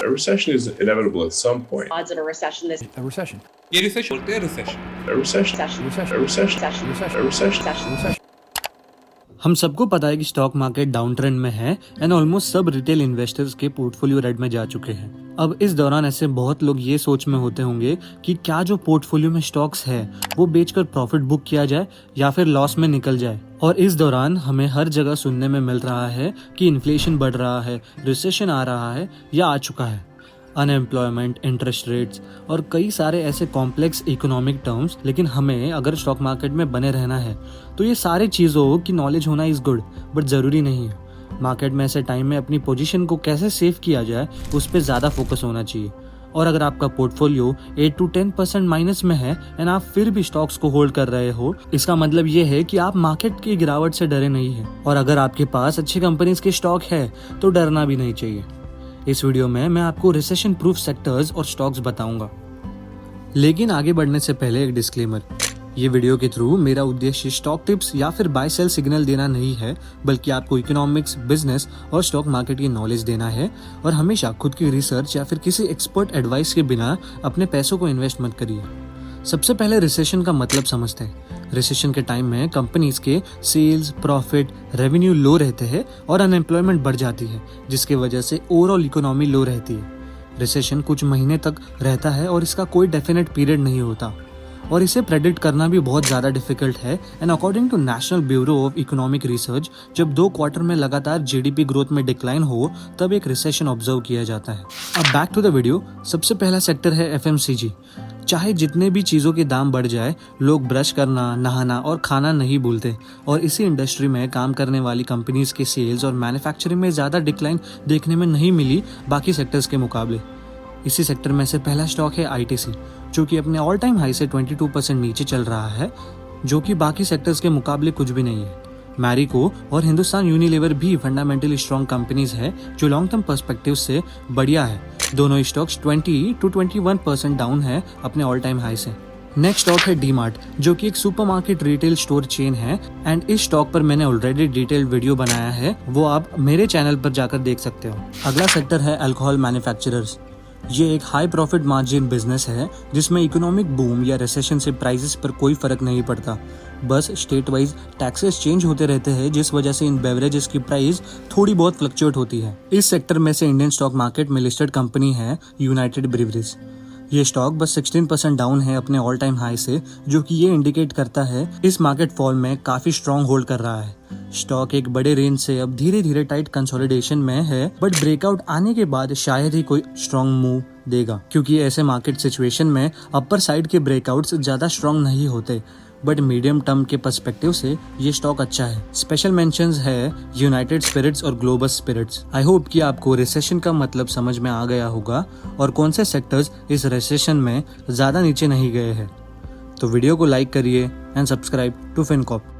A recession is inevitable at some point. Odds of a recession this A recession. ये recession बोलते हैं recession. A recession. recession. Recession. A recession. Recession. A recession. Recession. हम सबको पता है कि stock market down trend में है एंड ऑलमोस्ट सब रिटेल इन्वेस्टर्स के पोर्टफोलियो रेड में जा चुके हैं। अब इस दौरान ऐसे बहुत लोग ये सोच में होते होंगे कि क्या जो पोर्टफोलियो में स्टॉक्स है वो बेचकर प्रॉफिट बुक किया जाए या फिर लॉस में निकल जाए। और इस दौरान हमें हर जगह सुनने में मिल रहा है कि इन्फ्लेशन बढ़ रहा है, रिसेशन आ रहा है या आ चुका है, अनएम्प्लॉयमेंट, इंटरेस्ट रेट्स और कई सारे ऐसे कॉम्प्लेक्स इकोनॉमिक टर्म्स। लेकिन हमें अगर स्टॉक मार्केट में बने रहना है तो ये सारी चीज़ों की नॉलेज होना इज़ गुड, बट ज़रूरी नहीं है। मार्केट में ऐसे टाइम में अपनी पोजीशन को कैसे सेव किया जाए उस पर ज़्यादा फोकस होना चाहिए। और अगर आपका पोर्टफोलियो 8 to 10% माइनस में है एंड आप फिर भी स्टॉक्स को होल्ड कर रहे हो, इसका मतलब ये है कि आप मार्केट की गिरावट से डरे नहीं है। और अगर आपके पास अच्छी कंपनीज के स्टॉक है तो डरना भी नहीं चाहिए। इस वीडियो में मैं आपको रिसेशन प्रूफ सेक्टर्स और स्टॉक्स बताऊंगा। लेकिन आगे बढ़ने से पहले एक डिस्क्लेमर, ये वीडियो के थ्रू मेरा उद्देश्य स्टॉक टिप्स या फिर बाय सेल सिग्नल देना नहीं है, बल्कि आपको इकोनॉमिक्स, बिजनेस और स्टॉक मार्केट की नॉलेज देना है। और हमेशा खुद की रिसर्च या फिर किसी एक्सपर्ट एडवाइस के बिना अपने पैसों को इन्वेस्ट मत करिए। सबसे पहले रिसेशन का मतलब समझते हैं। रिसेशन के टाइम में कंपनीज के सेल्स, प्रॉफिट, रेवेन्यू लो रहते हैं और अनएम्प्लॉयमेंट बढ़ जाती है, जिसकी वजह से ओवरऑल इकोनॉमी लो रहती है। रिसेशन कुछ महीने तक रहता है और इसका कोई डेफिनेट पीरियड नहीं होता और इसे प्रेडिक्ट करना भी बहुत ज़्यादा डिफिकल्ट है। And according to national bureau of economic research, जब 2 क्वार्टर में लगातार जीडीपी ग्रोथ में डिक्लाइन हो तब एक रिसेशन ऑब्जर्व किया जाता है। अब बैक टू द वीडियो। सबसे पहला सेक्टर है एफएमसीजी। चाहे जितने भी चीज़ों के दाम बढ़ जाए, लोग ब्रश करना, नहाना और खाना नहीं भूलते। और इसी इंडस्ट्री में काम करने वाली कंपनीज के सेल्स और मैन्युफैक्चरिंग में ज़्यादा डिक्लाइन देखने में नहीं मिली बाकी सेक्टर्स के मुकाबले। इसी सेक्टर में से पहला स्टॉक है आईटीसी, जो कि अपने ऑल टाइम हाई से 22% नीचे चल रहा है, जो कि बाकी सेक्टर्स के मुकाबले कुछ भी नहीं है। मैरिको और हिंदुस्तान यूनिलीवर भी फंडामेंटली स्ट्रॉन्ग कंपनीज है जो लॉन्ग टर्म पर्सपेक्टिव से बढ़िया है। दोनों स्टॉक्स 20 to 21% डाउन है अपने ऑल टाइम हाई से। नेक्स्ट स्टॉक है डीमार्ट, जो कि एक सुपरमार्केट रिटेल स्टोर चेन है एंड इस स्टॉक पर मैंने ऑलरेडी डिटेल्ड वीडियो बनाया है, वो आप मेरे चैनल पर जाकर देख सकते हो। अगला सेक्टर है अल्कोहल मैन्युफैक्चरर्स। ये एक हाई प्रॉफिट मार्जिन बिजनेस है जिसमें इकोनॉमिक बूम या रिसेशन से प्राइसेस पर कोई फर्क नहीं पड़ता। बस स्टेट वाइज टैक्सेस चेंज होते रहते हैं, जिस वजह से इन बेवरेजेस की प्राइस थोड़ी बहुत फ्लक्चुएट होती है। इस सेक्टर में से इंडियन स्टॉक मार्केट में लिस्टेड कंपनी है यूनाइटेड ब्रीवरीज। ये स्टॉक बस 16% डाउन है अपने ऑल टाइम हाई से, जो कि ये इंडिकेट करता है इस मार्केट फॉल में काफी स्ट्रॉन्ग होल्ड कर रहा है। स्टॉक एक बड़े रेंज से अब धीरे धीरे टाइट कंसोलिडेशन में है, बट ब्रेकआउट आने के बाद शायद ही कोई स्ट्रॉन्ग मूव देगा, क्योंकि ऐसे मार्केट सिचुएशन में अपर साइड के ब्रेकआउट्स ज्यादा स्ट्रॉन्ग नहीं होते। बट मीडियम टर्म के पर्सपेक्टिव से ये स्टॉक अच्छा है। स्पेशल मेंशंस है यूनाइटेड स्पिरिट्स और ग्लोबल स्पिरिट्स। आई होप कि आपको रिसेशन का मतलब समझ में आ गया होगा और कौन से सेक्टर्स इस रिसेशन में ज्यादा नीचे नहीं गए हैं। तो वीडियो को लाइक करिए एंड सब्सक्राइब टू फिनकॉर्प।